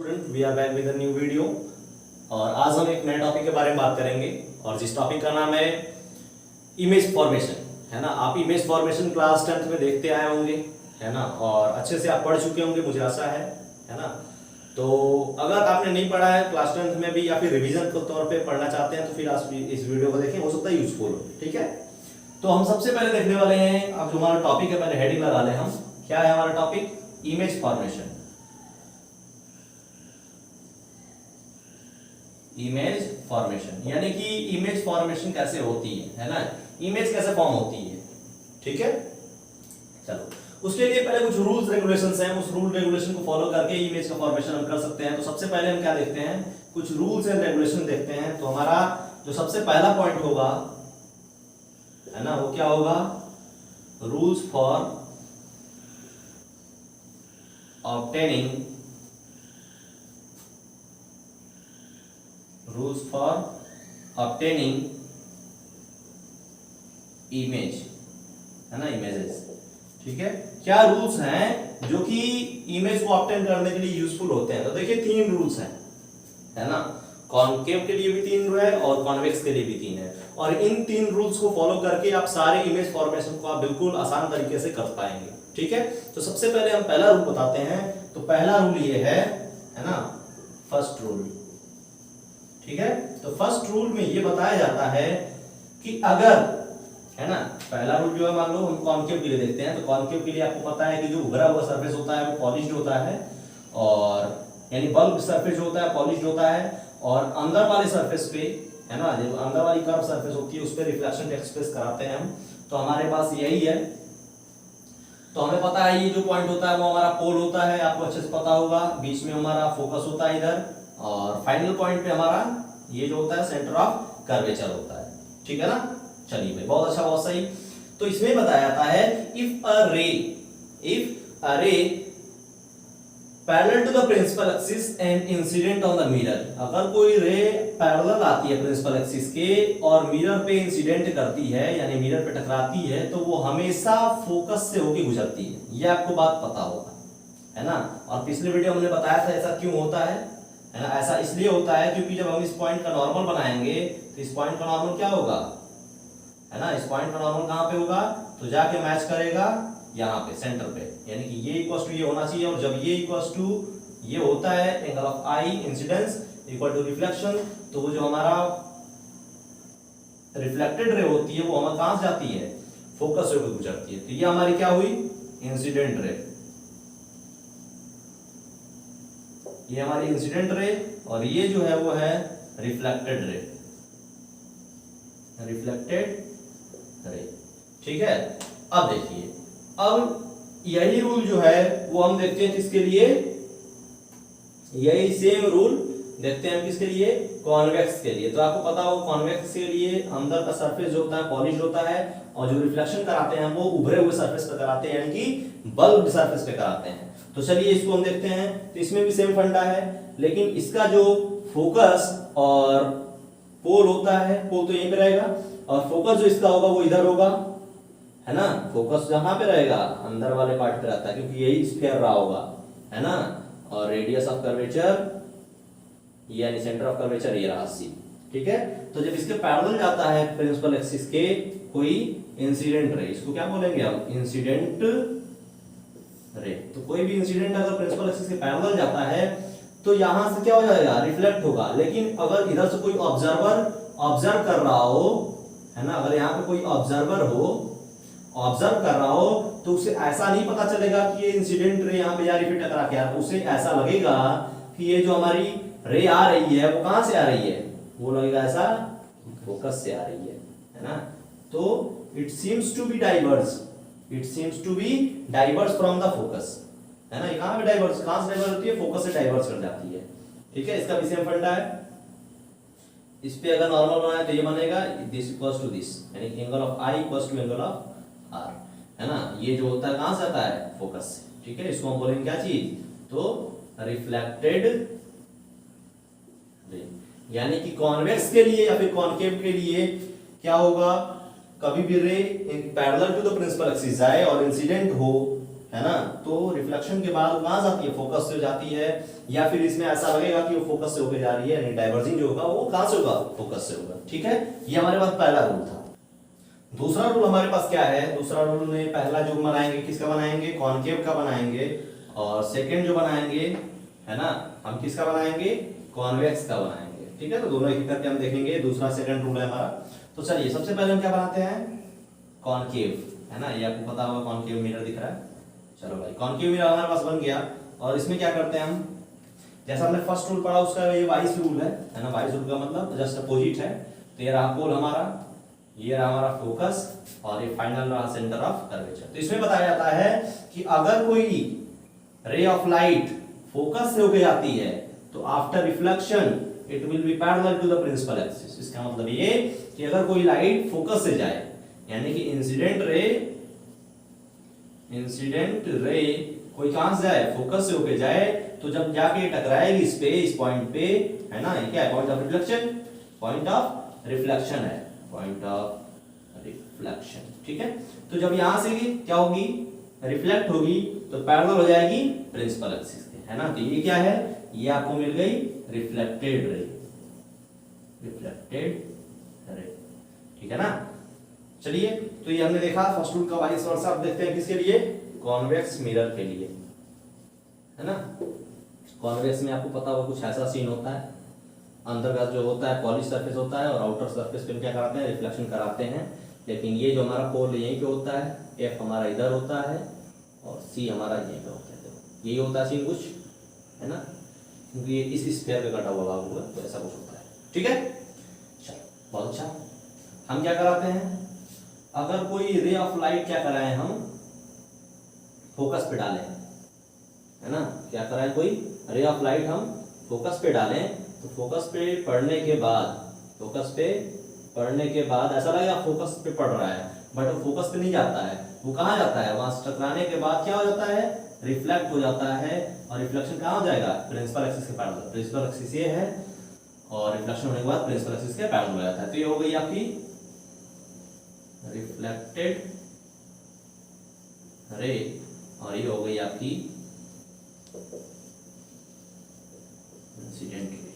Student, we are back with a new video. और आज हम एक नए टॉपिक के बारे में बात करेंगे और जिस टॉपिक का नाम है इमेज फॉर्मेशन, है ना। आप इमेज फॉर्मेशन क्लास 10th में देखते आए होंगे, है ना, और अच्छे से आप पढ़ चुके होंगे, मुझे आशा है ना। तो अगर आपने नहीं पढ़ा है क्लास 10th में भी या फिर रिवीजन के तौर पे पढ़ना चाहते हैं तो फिर आप इस वीडियो को देखें, हो सकता है यूजफुल हो। ठीक है, तो हम सबसे पहले देखने वाले हैं, अब जो हमारा टॉपिक है पहले हेडिंग लगा लें हम। क्या है हमारा topic? Image formation. Image formation यानी कि इमेज फॉर्मेशन कैसे होती है ना, इमेज कैसे फॉर्म होती है। ठीक है, चलो उसके लिए पहले कुछ रूल्स रेगुलेशंस हैं, उस रूल रेगुलेशन को फॉलो करके इमेज का फॉर्मेशन हम कर सकते हैं। तो सबसे पहले हम क्या देखते हैं, कुछ रूल्स एंड रेगुलेशन देखते हैं। तो हमारा जो सबसे पहला पॉइंट होगा, है ना, वो क्या होगा? रूल्स फॉर ऑब्टेनिंग इमेज, है ना, इमेजेस। ठीक है, क्या रूल्स हैं जो कि इमेज को ऑब्टेन करने के लिए यूजफुल होते हैं? तो देखिए 3 रूल्स हैं, है ना। कॉनकेव के लिए भी 3 है और कॉन्वेक्स के लिए भी 3 है। और इन 3 रूल्स को फॉलो करके आप सारे इमेज फॉर्मेशन को आप बिल्कुल आसान तरीके से कर पाएंगे। ठीक है, तो सबसे पहले हम पहला रूल बताते हैं। तो पहला रूल ये है ना, फर्स्ट रूल। ठीक है, तो फर्स्ट रूल में ये बताया जाता है कि अगर, है ना, पहला रूल जो है, मान लो हम कॉनकेव के लिए देखते हैं। तो कॉनकेव के लिए आपको पता है कि जो उभरा हुआ सरफेस होता है वो पॉलिश्ड होता है, और यानी बल्ब सरफेस जो होता है पॉलिश्ड होता है, और अंदर वाले सरफेस पे, है ना, जो अंदर वाली कर्व सरफेस होती है उस पे रिफ्लेक्शन एक्सप्रेस कराते हैं हम। तो हमारे पास यही है। तो हमें पता है ये जो पॉइंट होता है वो हमारा पोल होता है, आपको अच्छे से पता होगा। बीच में हमारा फोकस होता है इधर, और फाइनल पॉइंट पे हमारा ये जो होता है सेंटर ऑफ कर्वेचर होता है। ठीक है ना, चलिए भाई, बहुत अच्छा, बहुत सही। तो इसमें बताया जाता है if a ray parallel to the principal axis and incident on the mirror, अगर कोई रे पैरेलल आती है प्रिंसिपल एक्सिस के और मिरर पे इंसिडेंट करती है यानी मिरर पे टकराती है, तो वो हमेशा फोकस से होके गुजरती है। ये आपको बात पता होगा, है ना। और पिछले वीडियो में हमने बताया था ऐसा क्यों होता है ना। ऐसा इसलिए होता है क्योंकि जब हम इस पॉइंट का नॉर्मल बनाएंगे तो इस पॉइंट का नॉर्मल क्या होगा, है ना, इस पॉइंट का नॉर्मल कहां पे होगा? तो जाके मैच करेगा यहाँ पे सेंटर पे, यानी कि ये इक्वल टू ये होना चाहिए। और जब ये इक्वल टू ये होता है, angle of I incidence equal to reflection, तो वो जो हमारा रिफ्लेक्टेड रे होती है वो हमारे कहां जाती है? फोकस से होकर गुजरती है। तो ये हमारी क्या हुई? Incident ray. ये हमारी इंसिडेंट रे, और ये जो है वो है रिफ्लेक्टेड रे, ठीक है। अब देखिए, अब यही रूल जो है वो हम देखते हैं किसके लिए? यही सेम रूल देखते हैं हम किसके लिए? कॉन्वेक्स के लिए। तो आपको पता हो कॉन्वेक्स के लिए अंदर का सरफेस जो होता है पॉलिश्ड होता है, और जो रिफ्लेक्शन कराते हैं वो उभरे हुए सरफेस पे कराते हैं, यानी कि बल्ब सरफेस पे कराते हैं। तो चलिए इसको हम देखते हैं। तो इसमें भी सेम फंडा है, लेकिन इसका जो फोकस और पोल होता है, पोल तो यहीं पे रहेगा, और फोकस जो इसका होगा वो इधर होगा, है ना। फोकस जहां पे रहेगा अंदर वाले पार्ट पे रहता है, क्योंकि यही स्फीयर रहा होगा, है ना। और रेडियस ऑफ कर्वेचर यानी सेंटर ऑफ कर्वेचर ये रहा सी। ठीक है, तो जब इसके पैरेलल जाता है प्रिंसिपल एक्सिस के कोई इंसिडेंट रे, इसको क्या बोलेंगे हम? Incident ray. तो कोई भी इंसिडेंट अगर प्रिंसिपल एक्सिस के पैरेलल जाता है तो यहां से क्या हो जाएगा? रिफ्लेक्ट होगा। लेकिन अगर इधर से कोई ऑब्जर्व कर रहा हो, है ना, अगर यहाँ पे कोई ऑब्जर्व कर रहा हो, तो उसे ऐसा नहीं पता चलेगा कि ये इंसिडेंट रे यहाँ पे जा रही है टकरा के, तो उसे ऐसा लगेगा कि ये जो हमारी रे आ रही है वो कहां से आ रही है? वो लगेगा ऐसा फोकस से आ रही है ना। तो it seems to be diverse from the focus, है ना। ये कहां पे डाइवर्स, कहां से डाइवर्स होती है? फोकस से डाइवर्स कर जाती है। ठीक है, इसका भी सेम फंडा है। इस पे अगर नॉर्मल बनाए तो ये बनेगा दिस इक्वल्स टू दिस, यानी angle of I equals to angle of R, है ना। ये जो होता है कहां से आता है? फोकस से। ठीक है, इसको हम बोलेंगे क्या चीज? तो रिफ्लेक्टेड रे। यानी कि कॉन्वेक्स के लिए या फिर कॉनकेव के लिए क्या होगा? कभी भी ray parallel to the principal axis जाए और इंसिडेंट हो, है ना, तो रिफ्लेक्शन के बाद कहां जाती है, फोकस से जाती है, या फिर इसमें ऐसा लगेगा कि वो फोकस से होकर जा रही है, यानी डाइवर्जिंग जो होगा वो कहां से होगा, फोकस से होगा। ठीक है, ये हमारे पास पहला रूल था। दूसरा रूल हमारे पास क्या है, दूसरा रूल में पहला जो बनाएंगे किसका बनाएंगे, कॉनकेव का बनाएंगे, और सेकंड जो बनाएंगे है ना हम किसका बनाएंगे, कॉन्वेक्स का बनाएंगे। ठीक है, तो दोनों एक करके हम देखेंगे, दूसरा सेकंड रूल है हमारा। तो चलिए सबसे पहले हम क्या बनाते हैं, कॉनकेव, है ना, ये आपको पता होगा कॉनकेव मिरर दिख रहा है। चलो भाई कॉनकेव मिरर हमारे पास बन गया, और इसमें क्या करते हैं हम, जैसा हमने फर्स्ट रूल पढ़ा उसका ये वाइस रूल है ना, वाइस रूल का मतलब जस्ट अपोजिट है। तो ये रहा पोल हमारा, ये रहा हमारा फोकस, और ये फाइनल रहा सेंटर ऑफ कर्वेचर। तो इसमें बताया जाता है कि अगर कोई रे ऑफ लाइट फोकस से होकर जाती है तो after reflection it will be parallel to the principal axis. इसका मतलब ये कि अगर कोई लाइट फोकस से जाए, यानी कि इंसिडेंट रे कोई कहां से जाए, फोकस से होकर जाए, तो जब जाके टकराएगी इस पॉइंट पे, है ना, ये क्या है, point of reflection, point of reflection है, पॉइंट ऑफ रिफ्लेक्शन। ठीक है, तो जब यहां से क्या होगी, रिफ्लेक्ट होगी, तो पैरेलल हो जाएगी प्रिंसिपल एक्सिस के, है ना। तो ये क्या है, ये आपको मिल गई रिफ्लेक्टेड रे, ठीक है ना। चलिए, तो ये हमने देखा फर्स्ट रूल का वाइस वर्सा। अब देखते हैं किसके लिए, कॉन्वेक्स मिरर के लिए, है ना। कॉन्वेक्स में आपको पता होगा कुछ ऐसा सीन होता है, अंदर का जो होता है पॉलिश सरफेस होता है, और आउटर सरफेस पे क्या कराते हैं, रिफ्लेक्शन कराते हैं। लेकिन ये जो हमारा पोल यहीं पे होता है, एफ हमारा इधर होता है, और सी हमारा यहीं पे होता है। देखो यही होता है सीन कुछ, है ना, क्योंकि ये इस स्फीयर पे कटा हुआ भाग हुआ, तो ऐसा कुछ होता है। ठीक है, चलो बहुत अच्छा। हम क्या कराते हैं, अगर कोई रे ऑफ लाइट क्या कराएं हम, फोकस पे डालें, है ना, क्या कराएं, कोई रे ऑफ लाइट हम फोकस पे डालें, तो फोकस पे पढ़ने के बाद ऐसा लगेगा फोकस पे पड़ रहा है, बट वो फोकस पे नहीं जाता है, वो कहाँ जाता है, वहां से टकराने के बाद क्या हो जाता है, रिफ्लेक्ट हो जाता है, और रिफ्लेक्शन कहाँ हो जाएगा, प्रिंसिपल एक्सिस के पैरेलल। प्रिंसिपल एक्सिस ये है, और रिफ्लेक्शन होने के बाद प्रिंसिपल एक्सिस के पैरेलल हो जाता है। तो ये हो गई आपकी रिफ्लेक्टेड रे, और ये हो गई आपकी इंसिडेंट रे,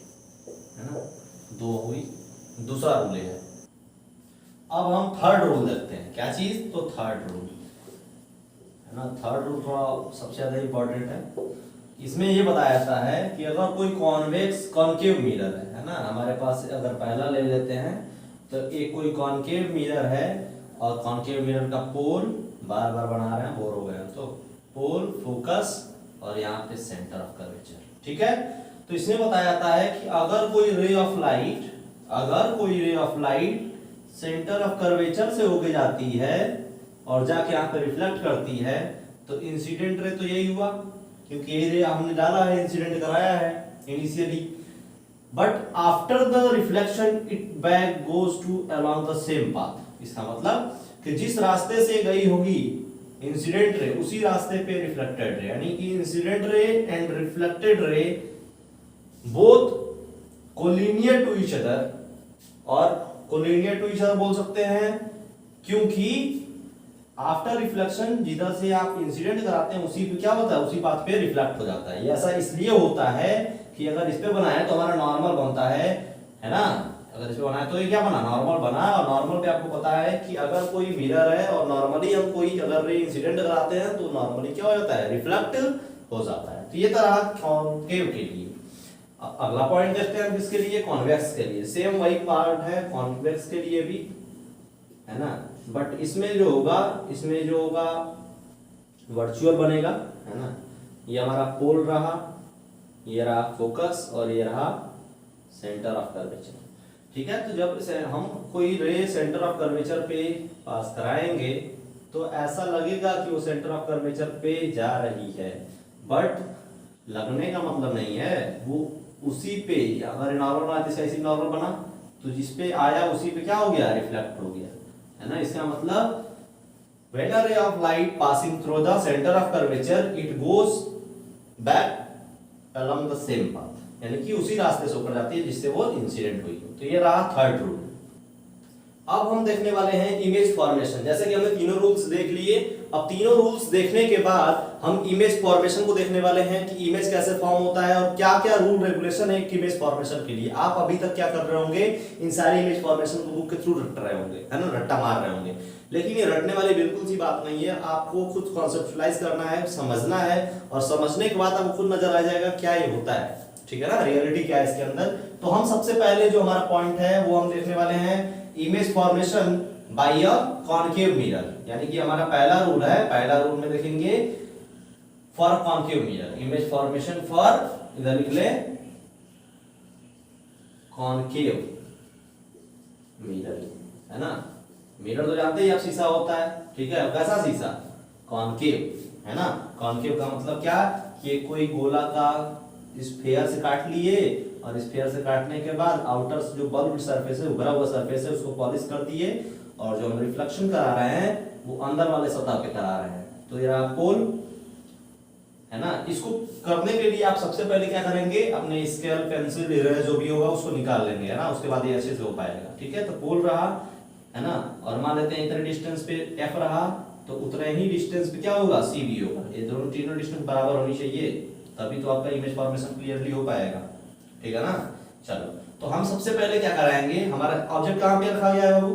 है ना, दो हुई। दूसरा रूल है। अब हम थर्ड रूल देखते हैं, क्या चीज, तो थर्ड रूल, है ना। थर्ड रूल थोड़ा सबसे ज्यादा इंपॉर्टेंट है। इसमें ये बताया जाता है कि अगर कोई कॉन्वेक्स कॉनकेव मिरर है ना, हमारे पास अगर पहला ले लेते हैं, तो एक कोई कॉनकेव मिरर है, और कॉनकेव मिरर का पोल बार बार बना रहे हैं, बोर हो गए हैं, तो पोल, फोकस, और यहाँ पे सेंटर ऑफ कर्वेचर। ठीक है, तो इसमें बताया जाता है कि अगर कोई ray of light centre of curvature से होके जाती है और जाके यहाँ पे रिफ्लेक्ट करती है, तो इंसिडेंट रे तो यही हुआ, क्योंकि ये रे हमने डाला है, इंसिडेंट कराया है initially, but after the reflection it back goes to along the same path. इसका मतलब कि जिस रास्ते से गई होगी इंसिडेंट रे, उसी रास्ते पे रिफ्लेक्टेड रे, यानी कि incident ray and reflected ray both collinear to each other, और कोलिनियर टू ईच अदर बोल सकते हैं क्योंकि आफ्टर रिफ्लेक्शन जिधर से आप इंसिडेंट कराते हैं उसी पे क्या होता है, उसी पाथ पे रिफ्लेक्ट हो जाता है। ये ऐसा इसलिए होता है कि अगर इस पे बनाए तो हमारा नॉर्मल बनता है ना, अगर इस पे बनाए तो ये क्या बना, नॉर्मल बना। और नॉर्मल पे आपको पता है कि अगर कोई मिरर है और नॉर्मली हम कोई अगर इंसिडेंट कराते हैं तो नॉर्मली क्या हो जाता है, रिफ्लेक्ट हो जाता है। तो ये तरह कॉनकेव के लिए। अगला पॉइंट देखते हैं किसके लिए, कॉन्वेक्स के लिए। सेम वही पार्ट है कॉन्वेक्स के लिए भी, है ना, बट इसमें जो होगा वर्चुअल बनेगा, है ना। ये हमारा पोल रहा, ये रहा फोकस, और ये रहा सेंटर ऑफ कर्वेचर। ठीक है, तो जब से हम कोई रे सेंटर ऑफ कर्वेचर पे पास कराएंगे तो ऐसा लगेगा कि वो सेंटर ऑफ कर्वेचर पे जा रही है, बट लगने का मतलब नहीं है, वो उसी पे, अगर नॉर्मल बना जैसे ऐसी नॉर्मल बना तो जिस पे आया उसी पे क्या हो गया, रिफ्लेक्ट हो गया, है ना। इसका मतलब when a ray of light passing through the center of curvature it goes back along the same path, यानी कि उसी रास्ते से होकर जाती है जिससे वो इंसिडेंट हुई। तो ये रहा थर्ड रूल। अब हम देखने वाले हैं इमेज फॉर्मेशन। जैसे कि हमने तीनों रूल्स देख लिए, अब तीनों रूल्स देखने के बाद हम इमेज फॉर्मेशन को देखने वाले हैं कि इमेज कैसे फॉर्म होता है और क्या क्या रूल रेगुलेशन है एक इमेज फॉर्मेशन के लिए। आप अभी तक क्या कर रहे होंगे, इन सारी इमेज फॉर्मेशन को बुक के थ्रू रट रहे होंगे, है ना, रट्टा मार रहे होंगे। लेकिन ये रटने वाली बिल्कुल सी बात नहीं है, आपको खुद कॉन्सेप्चुलाइज करना है, समझना है, और समझने के बाद आपको खुद नजर आ जाएगा क्या ये होता है, ठीक है ना, रियलिटी क्या है इसके अंदर। तो हम सबसे पहले जो हमारा पॉइंट है वो हम देखने वाले हैं image formation by a concave mirror, यानी कि हमारा पहला रूल है, पहला रूल में देखेंगे for concave mirror, image formation for, इधर लिख ले कॉनकेव मिरर, है ना। मिरर तो जानते ही आप, शीशा होता है, ठीक है, कैसा शीशा, कॉनकेव, है ना। कॉनकेव का मतलब क्या, कि कोई गोला का स्फीयर से काट लिए और स्फीयर से काटने के बाद आउटर जो बल्ब सरफेस है, उभरा हुआ सरफेस है, उसको पॉलिश कर दिए और जो हम रिफ्लेक्शन करा रहे हैं वो अंदर वाले सतह पे करा रहे हैं। तो ये रहा पोल, है ना। इसको करने के लिए आप सबसे पहले क्या करेंगे, अपने स्केल पेंसिल इरेजर जो भी होगा उसको निकाल लेंगे, है ना, उसके बाद ये अच्छे से हो पाएगा, ठीक है। तो पोल रहा, है ना, और मान लेते हैं इतने डिस्टेंस पे एफ रहा, तो उतने ही डिस्टेंस पे क्या होगा, सी भी होगा। ये दोनों तीनों डिस्टेंस बराबर होनी चाहिए, तभी तो आपका इमेज फॉर्मेशन क्लियरली हो पाएगा, ठीक है ना। चलो, तो हम सबसे पहले क्या कराएंगे, हमारा ऑब्जेक्ट कहां पे रखा गया है बाबू,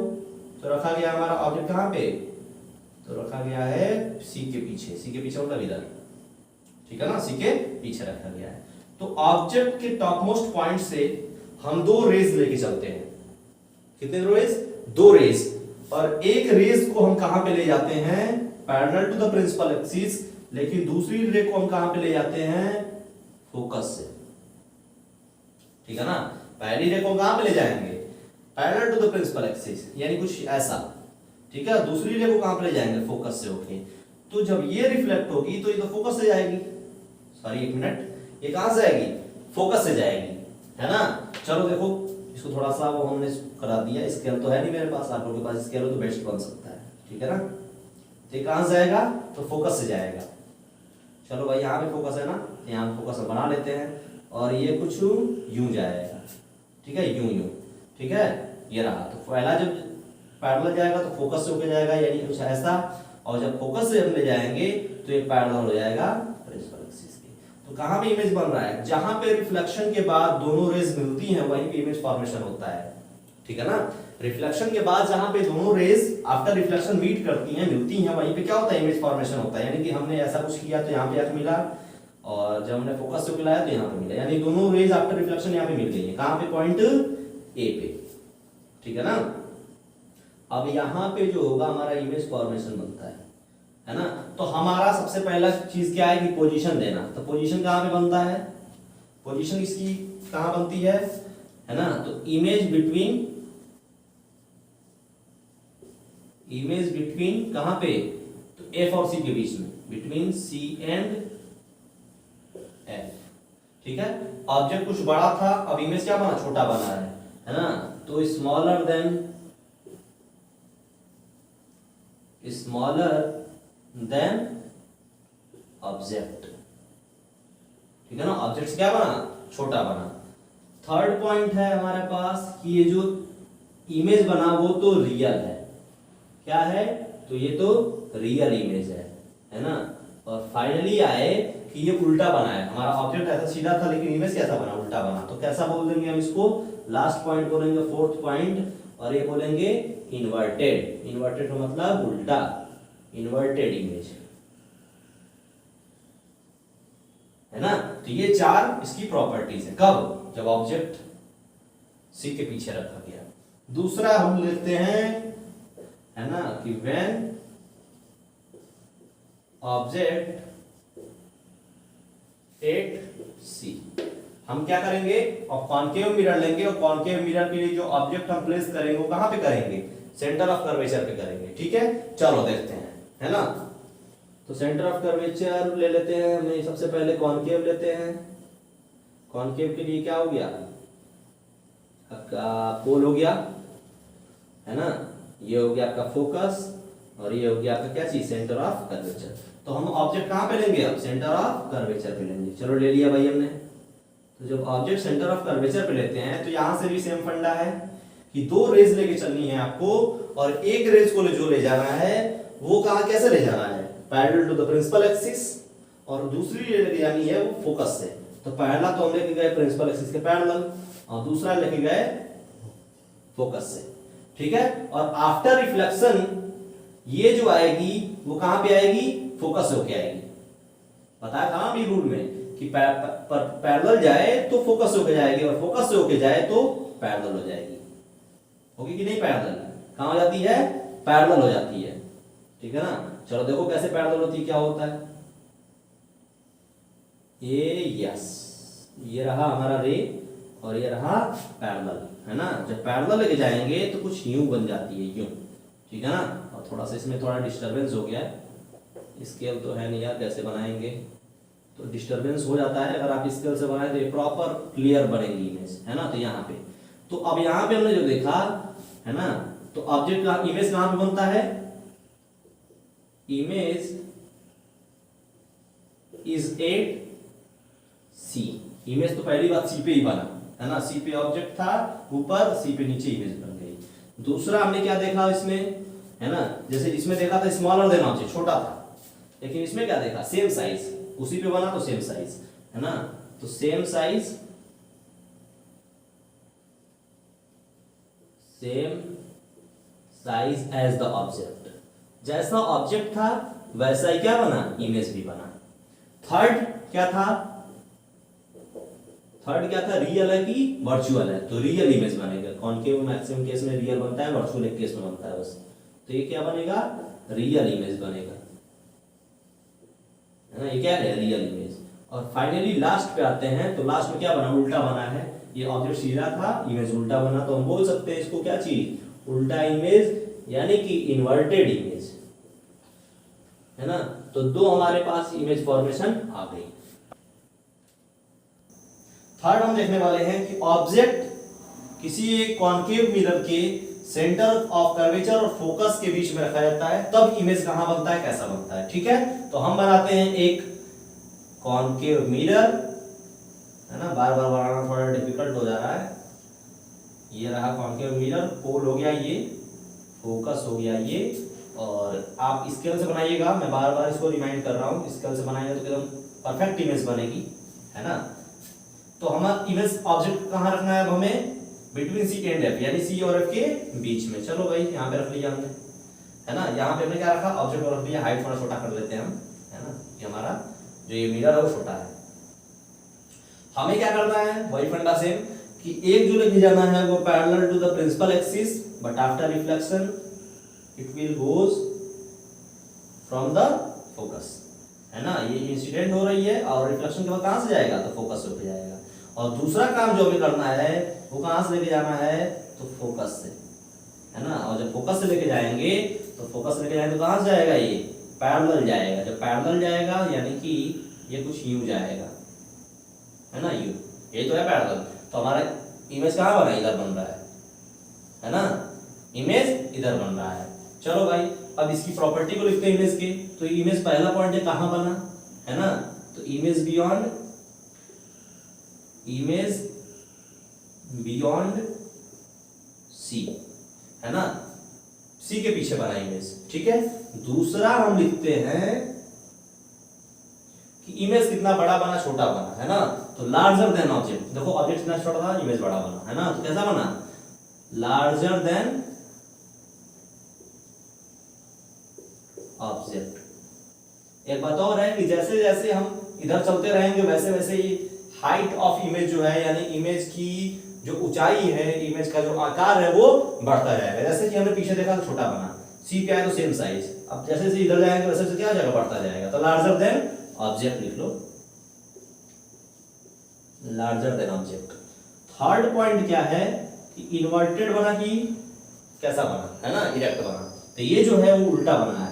तो रखा गया हमारा ऑब्जेक्ट कहां पे, तो रखा गया है सी के पीछे, सी के पीछे मतलब इधर, ठीक है ना, सी के पीछे रखा गया है। तो ऑब्जेक्ट के टॉप मोस्ट पॉइंट से हम दो रेज लेके चलते हैं, कितने रेज, दो रेज, और एक रेज को हम कहां पे ले जाते हैं, parallel to the principal axis, लेकिन दूसरी रे को हम कहां पे ले जाते हैं, फोकस से, ठीक है ना। पहली रे को कहां पे ले जाएंगे, parallel to the principal axis, यानी कुछ ऐसा, ठीक है। दूसरी रे को कहां पे ले जाएंगे, फोकस से होके। तो जब ये रिफ्लेक्ट होगी तो ये तो फोकस से जाएगी, सॉरी एक मिनट, ये कहां से आएगी, फोकस से जाएगी, है ना। चलो देखो, इसको थोड़ा सा वो हमने करा दिया, स्केल तो है नहीं मेरे पास, आप लोगों के पास स्केल हो तो बेस्ट बन सकता है, ठीक है ना। तो कहां से जाएगा, तो फोकस से जाएगा। चलो भाई, यहाँ पे फोकस है ना, यहाँ फोकस बना लेते हैं, और ये कुछ यूं जाएगा, ठीक है, यूं यूं, ठीक है, ये रहा। तो पहला जब पैरेलल जाएगा तो फोकस से होकर जाएगा, यानी कुछ ऐसा, और जब फोकस से हम ले जाएंगे तो ये पैरेलल हो जाएगा प्रिंसिपल एक्सिस के। तो कहाँ पे इमेज बन रहा है, जहां पे रिफ्लेक्शन के बाद दोनों रेज मिलती हैं वहीं पे इमेज फॉर्मेशन होता है, ठीक है ना। रिफ्लेक्शन के बाद जहां पे दोनों रेज आफ्टर रिफ्लेक्शन मीट करती हैं, मिलती हैं, वहीं पे क्या होता है, इमेज फॉर्मेशन होता है। यानी कि हमने ऐसा कुछ किया तो यहाँ पे एक मिला, और जब हमने फोकस से मिलाया तो यहाँ पे मिला, यानी दोनों रेज आफ्टर रिफ्लेक्शन यहाँ पे मिल गई है, कहाँ पे, पॉइंट ए पे, ठीक है ना। अब यहाँ पे जो होगा हमारा इमेज फॉर्मेशन बनता है ना। तो हमारा सबसे पहला चीज क्या है कि पोजीशन देना। तो पोजीशन कहाँ पे बनता है, पोजीशन इसकी कहाँ बनती है ना। तो इमेज बिटवीन कहां पे, तो एफ और सी के बीच में, बिटवीन सी एंड एफ, ठीक है। ऑब्जेक्ट कुछ बड़ा था, अब इमेज क्या बना, छोटा बना है ना। तो स्मॉलर देन ऑब्जेक्ट, ठीक है ना। ऑब्जेक्ट क्या बना, छोटा बना। थर्ड पॉइंट है हमारे पास कि ये जो इमेज बना वो तो रियल है, क्या है, तो ये तो रियल इमेज है ना। और फाइनली आए कि ये उल्टा बना है, हमारा ऑब्जेक्ट ऐसा सीधा था लेकिन इमेज कैसा बना, उल्टा बना। तो कैसा बोल देंगे हम इसको, लास्ट पॉइंट बोलेंगे फोर्थ पॉइंट, और ये बोलेंगे इन्वर्टेड। इन्वर्टेड का मतलब उल्टा, इन्वर्टेड इमेज, है ना। तो ये चार इसकी प्रॉपर्टीज है, कब, जब ऑब्जेक्ट सी के पीछे रखा गया। दूसरा हम लेते हैं, है ना, कि व्हेन ऑब्जेक्ट एट सी, हम क्या करेंगे, और कॉनकेव मिरर लेंगे, और कॉनकेव मिरर के लिए जो ऑब्जेक्ट हम प्लेस करेंगे वो कहां पे करेंगे, सेंटर ऑफ कर्वेचर पे करेंगे, ठीक है। चलो देखते हैं, है ना। तो सेंटर ऑफ कर्वेचर ले लेते हैं, मैं सबसे पहले कॉनकेव लेते हैं। कॉनकेव के लिए क्या हो गया, आपका पोल हो गया, है ना, ये हो गया आपका फोकस, और ये हो गया आपका क्या चीज, सेंटर ऑफ कर्वेचर। तो हम ऑब्जेक्ट कहां पे लेंगे, अब सेंटर ऑफ कर्वेचर पे लेंगे। चलो ले लिया भाई हमने। तो जब ऑब्जेक्ट सेंटर ऑफ कर्वेचर पे लेते हैं तो यहां से भी सेम फंडा है कि दो रेज लेके चलनी है आपको, और एक रेज को जो ले जाना है वो कहां, कैसे ले जाना है, parallel to the principal axis, और दूसरी लेके जानी है वो फोकस से। तो पहला तो हम लेके गए प्रिंसिपल एक्सिस के पैरेलल, और दूसरा लेके गए फोकस से, ठीक है। और आफ्टर रिफ्लेक्शन ये जो आएगी वो कहां पे आएगी, फोकस से होके आएगी। बताया था भी रूल में कि पैरेलल जाए तो फोकस से होके जाएगी, और फोकस से होके जाए तो पैरेलल हो जाएगी। होगी कि नहीं पैरेलल, कहां हो जाती है, पैरेलल हो जाती है, ठीक है ना। चलो देखो कैसे पैरेलल होती है, क्या होता है यस, ये रहा हमारा रे और ये रहा पैरेलल, है ना। जब पैरेलल लेके जाएंगे तो कुछ यूं बन जाती है, यूं, ठीक है ना। और थोड़ा सा इसमें थोड़ा डिस्टरबेंस हो गया है, स्केल तो है नहीं यार, कैसे बनाएंगे, तो डिस्टरबेंस हो जाता है। अगर आप स्केल से बनाए तो ये प्रॉपर क्लियर बनेगी इमेज, है ना। तो यहाँ पे, तो अब यहाँ पे हमने जो देखा है ना, तो ऑब्जेक्ट का इमेज कहां पे बनता है, image is at C. Image तो पहली बात सी पे ही बना, है ना। सी पे ऑब्जेक्ट था ऊपर, सी पे नीचे इमेज बन गई। दूसरा हमने क्या देखा इसमें, है ना, जैसे इसमें देखा था स्मॉलर देन ऑब्जेक्ट, छोटा था, लेकिन इसमें क्या देखा, सेम साइज, उसी पे बना तो सेम साइज, है ना। तो same size, same size as the object, जैसा ऑब्जेक्ट था वैसा ही क्या बना, इमेज भी बना। थर्ड क्या था, थर्ड क्या था, रियल है कि वर्चुअल है, तो रियल इमेज बनेगा। कॉनकेव मैक्सिमम केस में रियल बनता है, वर्चुअल एक केस में बनता है बस। तो ये क्या बनेगा, रियल इमेज बनेगा, है ना। ये क्या है, रियल इमेज। और फाइनली लास्ट पे आते हैं, तो लास्ट में क्या बना, उल्टा बना है। ये ऑब्जेक्ट सीधा था, इमेज उल्टा बना, तो हम बोल सकते हैं इसको क्या चीज, उल्टा इमेज, यानी कि इन्वर्टेड इमेज, है ना। तो दो हमारे पास इमेज फॉर्मेशन आ गई। थर्ड हम देखने वाले हैं कि ऑब्जेक्ट किसी एक कॉनकेव मिरर के सेंटर ऑफ कर्वेचर और फोकस के बीच में रखा जाता है, तब इमेज कहां बनता है, कैसा बनता है, ठीक है। तो हम बनाते हैं एक कॉनकेव मिरर, है ना, बार बार बनाना थोड़ा डिफिकल्ट हो जा रहा है। ये रहा कॉनकेव मिरर, पोल हो गया ये, फोकस हो गया ये, और आप स्केल से बनाइएगा, मैं बार बार इसको रिमाइंड कर रहा हूँ, स्केल से बनाइएगा तो एकदम परफेक्ट इमेज बनेगी, है ना। तो हमारा इमेज ऑब्जेक्ट कहाँ रखना है अब हमें, बिटवीन सी एंड एफ, यानी सी और एफ के बीच में। चलो भाई यहाँ पे रख लिया हमने, है ना। यहाँ पे हमने क्या रखा, ऑब्जेक्ट को रख लिया, हाइट थोड़ा छोटा कर लेते हैं हम, है ना। ये हमारा जो ये मिरर है वो छोटा है। हमें क्या करना है, वही फंडा सेम, कि एक जो लेके जाना है वो parallel to the principal axis, but after reflection it will goes from the focus, है ना। ये इंसिडेंट हो रही है और रिफ्लेक्शन के बाद कहां से जाएगा, तो फोकस से होकर जाएगा। और दूसरा काम जो हमें करना है वो कहां से लेके जाना है, तो फोकस से, है ना। और जब फोकस से लेके जाएंगे तो फोकस से लेके जाएंगे तो कहां से जाएगा, ये पैरेलल जाएगा। जब पैरेलल जाएगा यानी कि ये कुछ यूं जाएगा, है ना, यूं, ये तो है पैरेलल। तो हमारा इमेज कहां बना, इधर बन रहा है ना, इमेज इधर बन रहा है। चलो भाई अब इसकी प्रॉपर्टी को लिखते हैं इमेज के। तो इमेज पहला पॉइंट है कहां बना, है ना, तो image beyond, image beyond C, है ना, सी के पीछे बना इमेज, ठीक है। दूसरा हम लिखते हैं कि इमेज कितना बड़ा बना, छोटा बना, है ना। तो लार्जर देन ऑब्जेक्ट, देखो ऑब्जेक्ट कितना छोटा था, इमेज बड़ा बना, है ना। तो कैसा बना, लार्जर देन ऑब्जेक्ट। एक बात और है कि जैसे जैसे हम इधर चलते रहेंगे वैसे वैसे ही हाइट ऑफ इमेज जो है, यानी इमेज की जो ऊंचाई है, इमेज का जो आकार है वो बढ़ता जाएगा। जैसे कि हमने पीछे देखा तो छोटा बना, सी पे आए तो सेम साइज, अब जैसे जैसे इधर जाएंगे वैसे वैसे क्या हो जाएगा, बढ़ता जाएगा। तो लार्जर देन ऑब्जेक्ट लिख लो, larger than object. Third point क्या है कि इन्वर्टेड बना कि कैसा बना, है ना, इरेक्ट बना। तो ये जो है वो उल्टा बना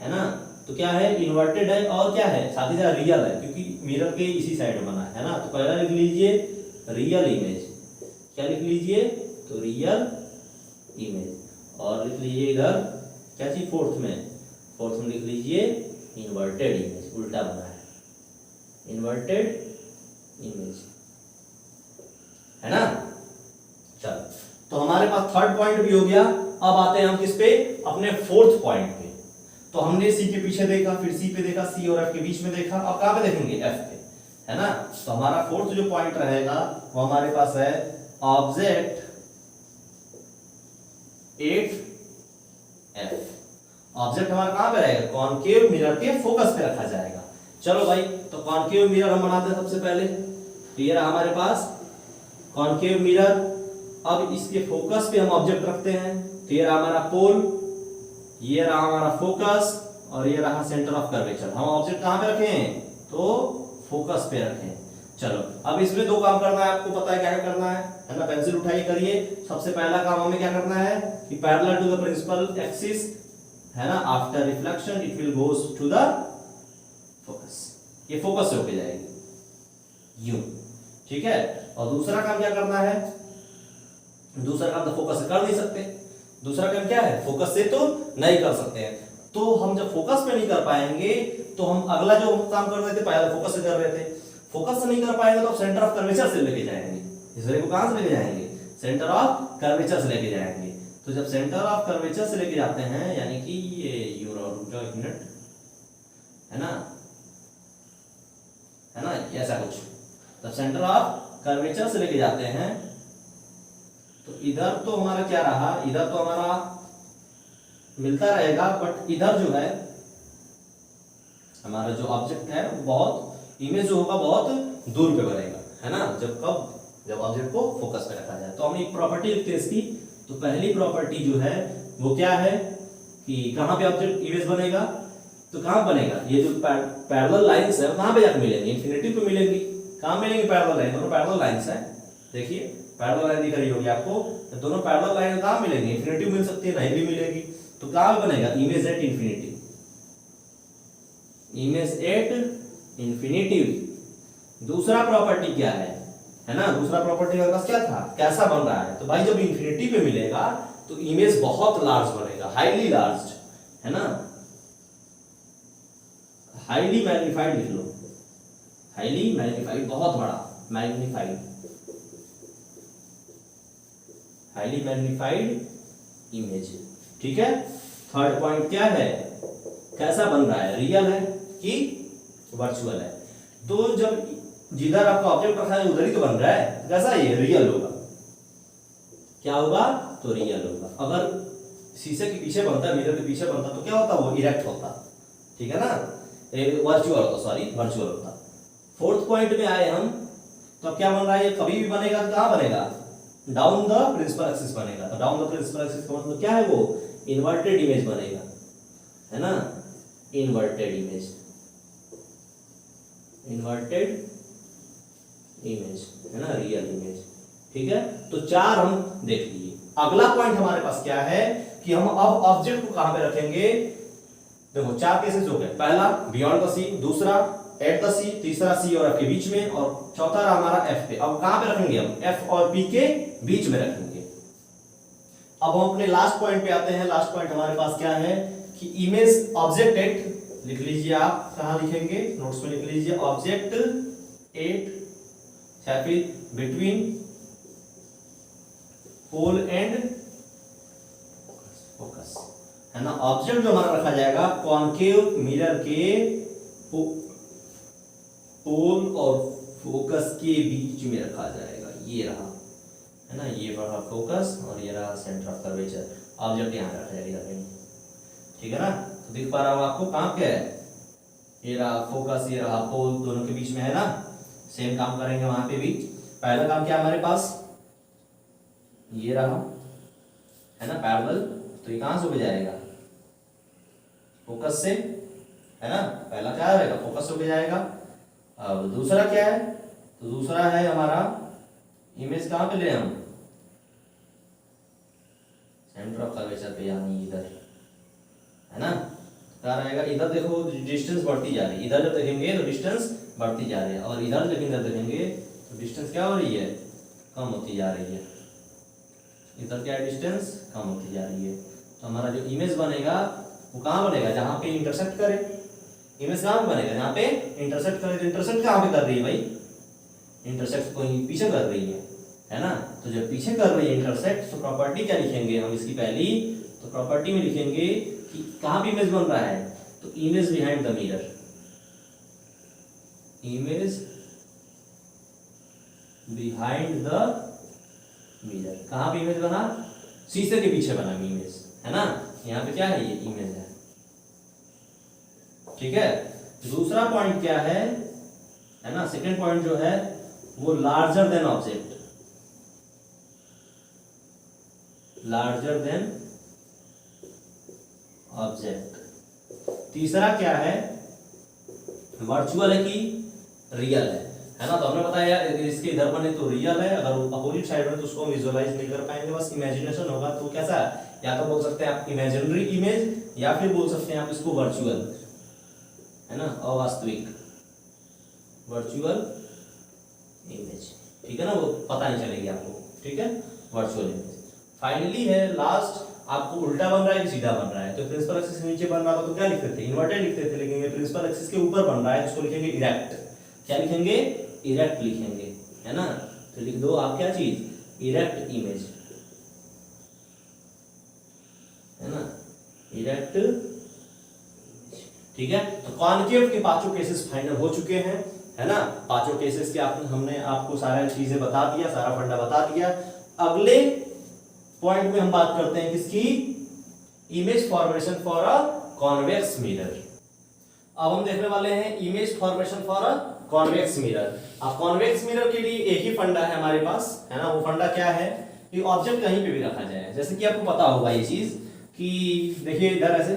है ना। तो क्या है, इन्वर्टेड है और क्या है, साथ ही साथ रियल है, क्योंकि मिरर के इसी साइड बना है ना। तो पहला लिख लीजिए रियल इमेज, क्या लिख लीजिए, तो रियल इमेज, और लिख लीजिए इधर क्या चीज, फोर्थ में लिख लीजिए इन्वर्टेड इमेज, उल्टा बना है, इन्वर्टेड इमेज, है ना। चलो तो हमारे पास थर्ड पॉइंट भी हो गया। अब आते हैं हम किस पे, अपने फोर्थ पॉइंट पे। तो हमने सी के पीछे देखा, फिर सी पे देखा, सी और एफ के बीच में देखा, अब कहां पे देखेंगे, एफ पे, है ना। तो हमारा फोर्थ जो पॉइंट रहेगा वो हमारे पास है ऑब्जेक्ट 8F। ऑब्जेक्ट हमारा कहां पे रहेगा, कॉनकेव मिरर के फोकस पे रखा जाएगा। चलो भाई, तो कॉनकेव मिरर हम बनाते हैं सबसे पहले। तो ये रहा हमारे पास कॉनकेव मिरर। अब इसके फोकस पे हम ऑब्जेक्ट रखते हैं। तो ये रहा हमारा पोल, ये रहा हमारा फोकस, और ये रहा सेंटर ऑफ कर्वेचर। हम ऑब्जेक्ट कहां पे रखें, तो फोकस पे रखें। चलो, अब इसमें दो काम करना है, आपको पता है क्या क्या करना है ना। पेंसिल उठाइए, करिए। सबसे पहला काम हमें क्या करना है कि parallel to the principal axis, है ना, after reflection it will goes to the focus. ये फोकस से होके जाएगी यूं, ठीक है। और दूसरा काम क्या करना है, दूसरा काम तो फोकस से कर नहीं सकते। दूसरा काम क्या है, फोकस से तो नहीं कर सकते हैं। तो हम जब फोकस पे नहीं कर पाएंगे तो हम अगला जो हम काम कर रहे थे पहले फोकस से कर रहे थे, फोकस से नहीं कर पाएंगे तो सेंटर ऑफ कर्वेचर से लेके जाएंगे। इस रे को कहां से लेके जाएंगे, सेंटर ऑफ कर्वेचर से लेके जाएंगे। तो जब सेंटर ऑफ कर्वेचर से लेके जाते हैं, यानी कि ये रुक जाओ एक मिनट, है ना, ऐसा कुछ। जब सेंटर ऑफ कर्वेचर से लेके जाते हैं तो इधर तो हमारा क्या रहा, इधर तो हमारा मिलता रहेगा, बट इधर जो है हमारा जो ऑब्जेक्ट है वो बहुत, इमेज जो होगा बहुत दूर पे बनेगा, है ना। जब ऑब्जेक्ट को फोकस पे रखा जाए। तो हम एक प्रॉपर्टी लिखते हैं इसकी। तो पहली प्रॉपर्टी जो है वो क्या है कि कहां पे ऑब्जेक्ट इमेज बनेगा, तो कहां बनेगा, ये जो पैरेलल लाइंस है वो कहां पे जाके मिलेंगी, इन्फिनिटी पे मिलेंगी। कहां मिलेंगी, पैरेलल लाइन, दोनों पैरेलल लाइंस है। देखिए पैरेलल लाइन दिख रही होगी आपको, तो दोनों पैरेलल लाइन कहां मिलेंगी, इन्फिनिटी मिल सकती है, नहीं भी मिलेगी। तो कहां पे बनेगा, image at infinity, image at infinity. दूसरा प्रॉपर्टी क्या है ना, दूसरा प्रॉपर्टी हमारे पास क्या था, कैसा बन रहा है। तो भाई जब इन्फिनिटी पे मिलेगा तो इमेज बहुत लार्ज बनेगा, हाईली लार्ज, है ना, हाईली मैग्नीफाइड लिख लो, हाईली मैग्नीफाइड, बहुत बड़ा मैग्नीफाइड, हाईली मैग्नीफाइड इमेज, ठीक है। थर्ड पॉइंट क्या है, कैसा बन रहा है, रियल है कि वर्चुअल है। तो जब जिधर आपका ऑब्जेक्ट रखा है उधर ही तो बन रहा है, कैसा, ये रियल होगा। क्या होगा, तो रियल होगा। अगर शीशे के पीछे बनता है, मिरर के पीछे बनता तो क्या होता, वो इरेक्ट होता, ठीक है ना, वर्चुअल होता, सॉरी वर्चुअल होता। फोर्थ पॉइंट में आए हम, तो अब क्या बन रहा है, ये कभी भी बनेगा तो कहां बनेगा, डाउन द प्रिंसिपल एक्सिस बनेगा। तो डाउन द प्रिंसिपल एक्सिस का मतलब क्या है, वो इन्वर्टेड इमेज बनेगा, है ना, इन्वर्टेड इमेज, इन्वर्टेड इमेज, है ना, रियल इमेज, ठीक है। तो चार हम देख लिए। अगला पॉइंट हमारे पास क्या है कि हम अब ऑब्जेक्ट को कहां पे रखेंगे। देखो चार केसेस हो गए, पहला बियॉन्ड द सी, दूसरा एट द सी, तीसरा सी और एफ के बीच में, और चौथा रहा हमारा एफ पे। अब कहां पे रखेंगे हम, एफ और पी के बीच में रखेंगे। अब हम अपने लास्ट पॉइंट पे आते हैं। लास्ट पॉइंट हमारे पास क्या है कि इमेज ऑब्जेक्ट एट, लिख लीजिए आप, कहां लिखेंगे, नोट्स में लिख लीजिए, ऑब्जेक्ट एट या फिर बिटवीन पोल एंड फोकस, है ना। ऑब्जेक्ट जो हमारा रखा जाएगा कॉनकेव मिरर के पोल और फोकस के बीच में रखा जाएगा। ये रहा, है ना, ये रहा फोकस और ये रहा सेंटर ऑफ कर्वेचर। ऑब्जेक्ट यहां रखा जाएगा कहीं, ठीक है ना। तो दिख पा रहा हूं आपको कहां क्या है, ये रहा फोकस, ये रहा पोल, दोनों के बीच में, है ना। सेम काम करेंगे वहां पे भी। पहला काम क्या हमारे पास, ये रहा, है ना, पैरेलल। तो ये कहां से हो जाएगा, फोकस से, है ना। पहला क्या रहेगा, फोकस से हो जाएगा। अब दूसरा क्या है, तो दूसरा है हमारा इमेज कहां पे ले हम, सेंटर ऑफ कर्वेचर पे, यानी इधर, है ना। क्या रहेगा, इधर देखो डिस्टेंस बढ़ती जा रही है, इधर जब देखेंगे तो डिस्टेंस बढ़ती जा रही है, और इधर लेकिन इधर देखेंगे तो डिस्टेंस क्या हो रही है, कम होती जा रही है। इधर क्या है, डिस्टेंस कम होती जा रही है। तो हमारा जो इमेज बनेगा वो कहां बनेगा, जहां पे इंटरसेक्ट करे। इमेज कहां बनेगा, जहां पे इंटरसेक्ट करे। तो इंटरसेक्ट कहां पे कर रही है भाई, इंटरसेक्ट कोई पीछे कर रही है ना। तो जब पीछे कर रही है इंटरसेक्ट, तो प्रॉपर्टी क्या लिखेंगे हम इसकी पहली, तो प्रॉपर्टी में लिखेंगे कि कहां पे इमेज बन रहा है, तो image behind the mirror, image behind the mirror. कहां पे इमेज बना, शीशे के पीछे बना इमेज, है ना। यहाँ पे क्या है, ये इमेज है, ठीक है। दूसरा पॉइंट क्या है ना, सेकंड पॉइंट जो है वो larger than object, larger than object. तीसरा क्या है, वर्चुअल है कि रियल है ना। तो हमने बताया इसके इधर बने तो रियल है, अगर अपोजिट साइड में तो उसको विजुअलाइज नहीं कर पाएंगे, बस इमेजिनेशन होगा। तो कैसा है, या तो बोल सकते हैं आप इमेजिनरी इमेज, या फिर बोल सकते हैं आप इसको वर्चुअल, है ना, अवास्तविक, वर्चुअल इमेज, ठीक है ना, वो पता नहीं चलेगी आपको, ठीक है, वर्चुअल इमेज। फाइनली है लास्ट, आपको उल्टा बन रहा है कि सीधा बन रहा है। तो प्रिंसिपल एक्सिस से नीचे बन रहा था तो क्या लिखते थे, इन्वर्टेड लिखते थे, लेकिन ये प्रिंसिपल एक्सिस के ऊपर बन रहा है, इसको लिखेंगे इरेक्ट। क्या लिखेंगे, इरेक्ट लिखेंगे, है ना। तो लिख दो आप क्या चीज, इरेक्ट इमेज, है ना, इरेक्ट, ठीक है। तो कॉनकेव के पांचों केसेस फाइनल हो चुके हैं, है ना। पांचों केसेस के हमने आपको सारा चीजें बता दिया, सारा फंडा बता दिया। अगले पॉइंट में हम बात करते हैं किसकी, image formation for a convex mirror. अब हम देखने वाले हैं image formation for a convex mirror. अब कॉन्वेक्स मिरर के लिए एक ही फंडा है हमारे पास, है ना। वो फंडा क्या है कि ऑब्जेक्ट कहीं पे भी रखा जाए, जैसे कि आपको पता होगा ये चीज कि देखिए इधर ऐसे,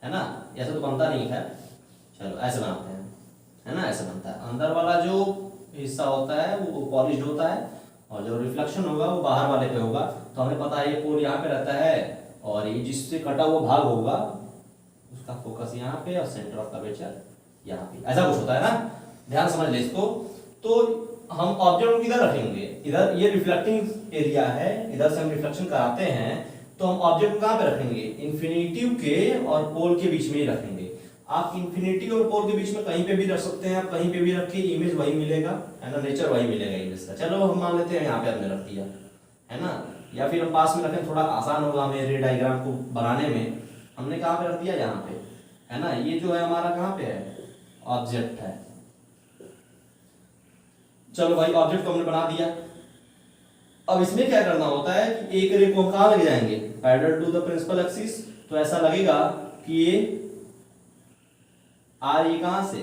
है ना, ऐसे तो बनता नहीं है, चलो ऐसे बनाते हैं, है ना, ऐसे बनता है। अंदर वाला जो हिस्सा होता है वो पॉलिश्ड होता है, और जो रिफ्लेक्शन होगा वो बाहर वाले पे होगा। तो हमें पता है ये पोल यहाँ पे रहता है, और ये जिससे कटा हुआ भाग होगा उसका फोकस यहाँ पे, और सेंटर ऑफ कर्वेचर यहाँ पे, ऐसा कुछ होता है ना। ध्यान समझ ले इसको। तो हम ऑब्जेक्ट किधर रखेंगे, इधर ये रिफ्लेक्टिंग एरिया है, इधर से हम रिफ्लेक्शन कराते हैं, तो हम ऑब्जेक्ट कहाँ पे रखेंगे, इन्फिनिटिव के और पोल के बीच में ही रखेंगे। आप इन्फिनिटी और पोल के बीच में कहीं पे भी रख सकते हैं, आप कहीं पे भी रखिए, इमेज वही मिलेगा, है ना, नेचर वही मिलेगा इमेज का। चलो हम मान लेते हैं यहाँ पे हमने रख दिया, है ना, या फिर हम पास में रखें, थोड़ा आसान होगा हमें रे डायग्राम को बनाने में। हमने कहाँ पे रख दिया, यहाँ पे, है ना। ये जो है हमारा कहाँ पे है, ऑब्जेक्ट है। चलो भाई ऑब्जेक्ट को हमने बना दिया। अब इसमें क्या करना होता है कि एक रे को कहाँ लगे जाएंगे, parallel to the principal axis. तो ऐसा लगेगा कि ये आ रही कहां से,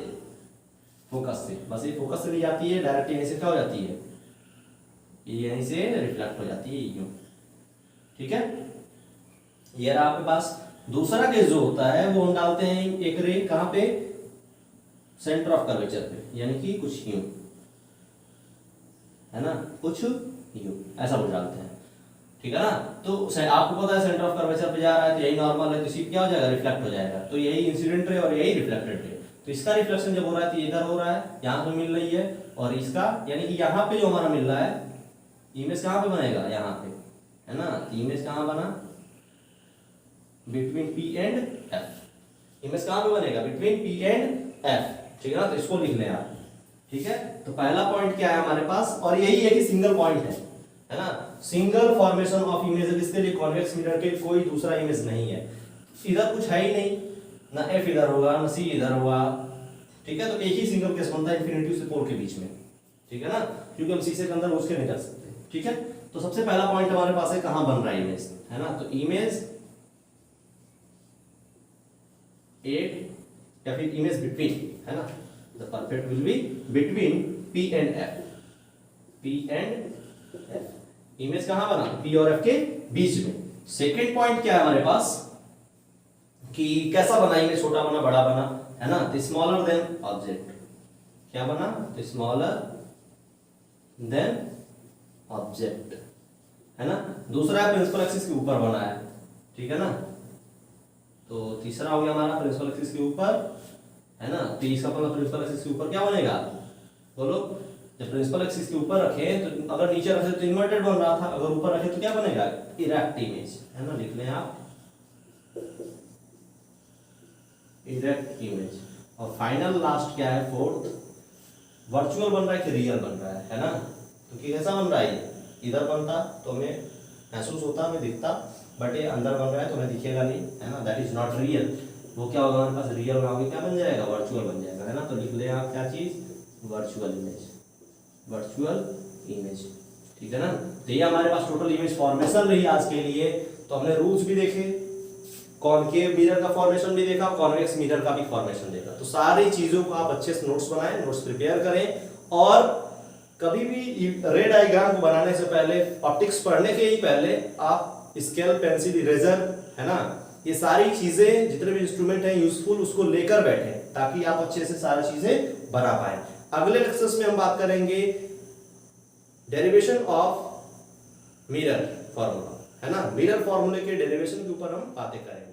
फोकस से, बस ये फोकस से भी जाती है, डायरेक्ट यहीं से क्या हो जाती है, ये यहीं से रिफ्लेक्ट हो जाती है, यूं, ठीक है। ये रहा आपके पास। दूसरा केस जो होता है वो हम डालते हैं एक रे कहां पे, सेंटर ऑफ कर्वेचर पे, यानी कि कुछ यूं, है ना, कुछ यूं, ऐसा कुछ डालते हैं, ठीक है ना। तो आपको पता है सेंटर ऑफ कर्वेचर पे जा रहा है, तो यही नॉर्मल है, तो इसी क्या हो जाएगा, रिफ्लेक्ट हो जाएगा। तो यही इंसिडेंट रे और यही रिफ्लेक्टेड रे। तो इसका रिफ्लेक्शन जब हो रहा है तो इधर हो रहा है, यहाँ पे मिल रही है, और इसका यानी कि यहाँ पे जो हमारा मिल रहा है, इमेज कहाँ पे बनेगा, यहाँ पे, है ना। इमेज कहाँ बना, between P and F, image कहाँ पे बनेगा, बिटवीन P एंड F, ठीक है ना। तो इसको लिख लें आप, ठीक है। तो पहला पॉइंट क्या है हमारे पास, और यही है कि सिंगल पॉइंट है ना, सिंगल फॉर्मेशन ऑफ इमेज। इसके लिए कॉन्वेक्स मिरर के कोई दूसरा इमेज नहीं है, इधर कुछ है ही नहीं, ना F इधर होगा ना C इधर होगा, ठीक है। तो एक ही सिंगल केस बनता है इन्फिनिटी से पोल के बीच में, ठीक है ना, क्योंकि हम शीशे के अंदर घुस के नहीं कर सकते, ठीक है। तो सबसे पहला पॉइंट हमारे पास है कहां बन रहा है इमेज, है ना। तो इमेज एट या फिर इमेज बिटवीन, है ना, the perfect will be between P and F, P and F। Image कहां बना, P और F के बीच में। सेकंड पॉइंट क्या है हमारे पास कि कैसा बना, इमेज छोटा बना बड़ा बना, है ना, स्मॉलर देन ऑब्जेक्ट। क्या बना, स्मॉलर देन ऑब्जेक्ट, है ना। दूसरा प्रिंसिपल एक्सिस के ऊपर बना है, ठीक है ना। तो तीसरा हो गया हमारा प्रिंसिपल एक्सिस के ऊपर, है ना। तो इसका मतलब प्रिंसिपल एक्सिस के ऊपर क्या बनेगा, बोलो। जब प्रिंसिपल एक्सिस के ऊपर रखे तो अगर नीचे रखे तो इन्वर्टेड बन रहा था, अगर ऊपर रखे तो क्या बनेगा, इरेक्ट इमेज, है ना। लिख लें आप इरेक्ट इमेज। और फाइनल लास्ट क्या है, फोर्थ, वर्चुअल बन रहा है कि रियल बन रहा है ना। तो कैसा बन रहा है, इधर बनता तो हमें महसूस होता, हमें दिखता, बट ये अंदर बन रहा है तो हमें दिखेगा नहीं, है ना, दैट इज नॉट रियल। वो क्या होगा हमारे पास, रियल बनाओगे क्या बन जाएगा, वर्चुअल बन जाएगा, है ना। तो लिख ले आप क्या चीज, वर्चुअल इमेज, वर्चुअल इमेज, ठीक है ना। तो ये हमारे पास टोटल इमेज फॉर्मेशन रही आज के लिए। तो हमने रूल्स भी देखे, कॉनकेव मिरर का फॉर्मेशन भी देखा, कॉन्वेक्स मिरर का भी फॉर्मेशन देखा। तो सारी चीजों को आप अच्छे से नोट्स बनाएं, नोट्स प्रिपेयर करें, और कभी भी रे डायग्राम को बनाने से पहले, ऑप्टिक्स पढ़ने के ही पहले आप स्केल, पेंसिल, इरेजर, है ना, ये सारी चीजें जितने भी इंस्ट्रूमेंट हैं यूजफुल, उसको लेकर बैठे ताकि आप अच्छे से सारी चीजें बना पाए। अगले लेक्चर्स में हम बात करेंगे डेरिवेशन ऑफ मिरर फॉर्मूला, है ना, मिरर फॉर्मूले के डेरिवेशन के ऊपर हम बातें करेंगे।